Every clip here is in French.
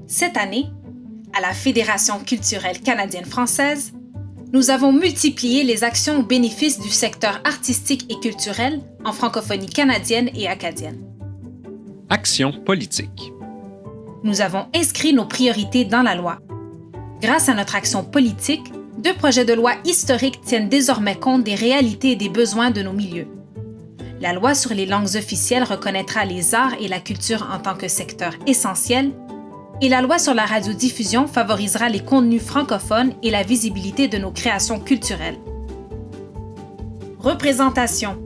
Cette année, à la Fédération culturelle canadienne-française, nous avons multiplié les actions au bénéfice du secteur artistique et culturel en francophonie canadienne et acadienne. Action politique. Nous avons inscrit nos priorités dans la loi. Grâce à notre action politique, 2 projets de loi historiques tiennent désormais compte des réalités et des besoins de nos milieux. La loi sur les langues officielles reconnaîtra les arts et la culture en tant que secteur essentiel, et la loi sur la radiodiffusion favorisera les contenus francophones et la visibilité de nos créations culturelles. Représentation.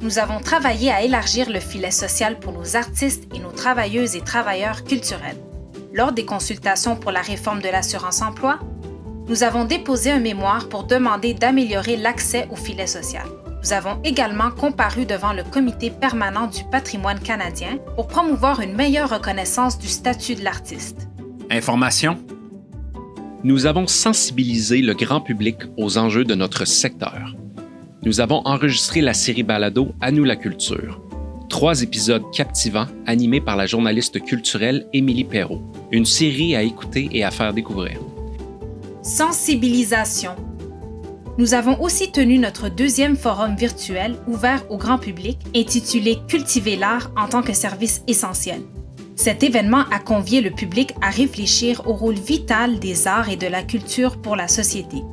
Nous avons travaillé à élargir le filet social pour nos artistes et nos travailleuses et travailleurs culturels. Lors des consultations pour la réforme de l'assurance-emploi, nous avons déposé un mémoire pour demander d'améliorer l'accès au filet social. Nous avons également comparu devant le Comité permanent du patrimoine canadien pour promouvoir une meilleure reconnaissance du statut de l'artiste. Information. Nous avons sensibilisé le grand public aux enjeux de notre secteur. Nous avons enregistré la série balado À nous la culture. 3 épisodes captivants animés par la journaliste culturelle Émilie Perrault. Une série à écouter et à faire découvrir. Sensibilisation. Nous avons aussi tenu notre 2e forum virtuel ouvert au grand public intitulé « Cultiver l'art en tant que service essentiel ». Cet événement a convié le public à réfléchir au rôle vital des arts et de la culture pour la société.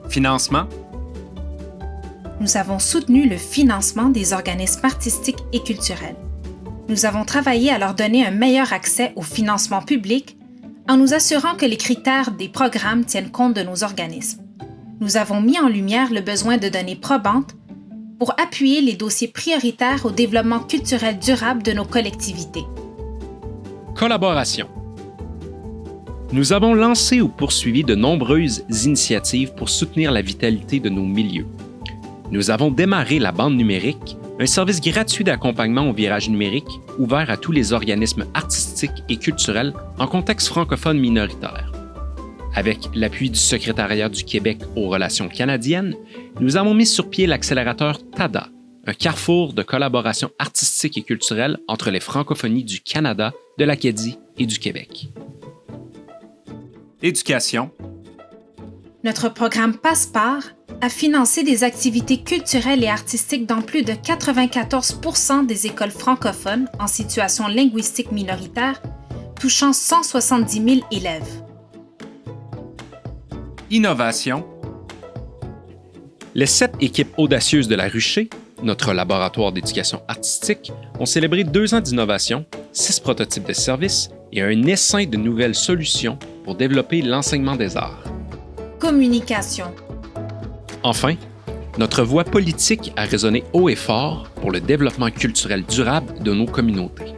Financement. Nous avons soutenu le financement des organismes artistiques et culturels. Nous avons travaillé à leur donner un meilleur accès au financement public en nous assurant que les critères des programmes tiennent compte de nos organismes. Nous avons mis en lumière le besoin de données probantes pour appuyer les dossiers prioritaires au développement culturel durable de nos collectivités. Collaboration. Nous avons lancé ou poursuivi de nombreuses initiatives pour soutenir la vitalité de nos milieux. Nous avons démarré la bande numérique, un service gratuit d'accompagnement au virage numérique ouvert à tous les organismes artistiques et culturels en contexte francophone minoritaire. Avec l'appui du Secrétariat du Québec aux relations canadiennes, nous avons mis sur pied l'accélérateur TADA, un carrefour de collaboration artistique et culturelle entre les francophonies du Canada, de l'Acadie et du Québec. Éducation. Notre programme Passepart a financé des activités culturelles et artistiques dans plus de 94% des écoles francophones en situation linguistique minoritaire, touchant 170 000 élèves. Innovation. Les 7 équipes audacieuses de la Rucher, notre laboratoire d'éducation artistique, ont célébré 2 ans d'innovation, 6 prototypes de services et un essaim de nouvelles solutions pour développer l'enseignement des arts. Communication. Enfin, notre voix politique a résonné haut et fort pour le développement culturel durable de nos communautés.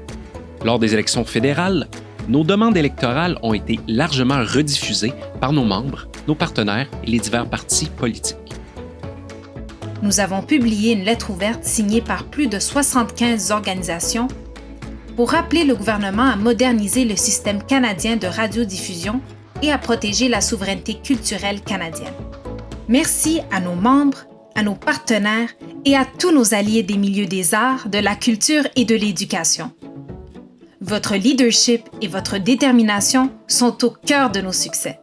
Lors des élections fédérales, nos demandes électorales ont été largement rediffusées par nos membres, nos partenaires et les divers partis politiques. Nous avons publié une lettre ouverte signée par plus de 75 organisations pour rappeler le gouvernement à moderniser le système canadien de radiodiffusion et à protéger la souveraineté culturelle canadienne. Merci à nos membres, à nos partenaires et à tous nos alliés des milieux des arts, de la culture et de l'éducation. Votre leadership et votre détermination sont au cœur de nos succès.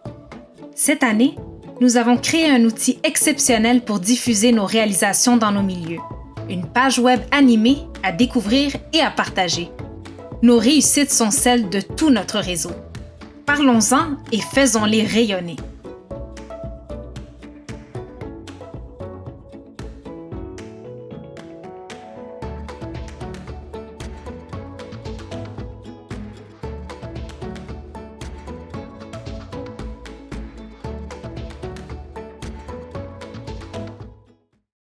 Cette année, nous avons créé un outil exceptionnel pour diffuser nos réalisations dans nos milieux. Une page web animée à découvrir et à partager. Nos réussites sont celles de tout notre réseau. Parlons-en et faisons-les rayonner.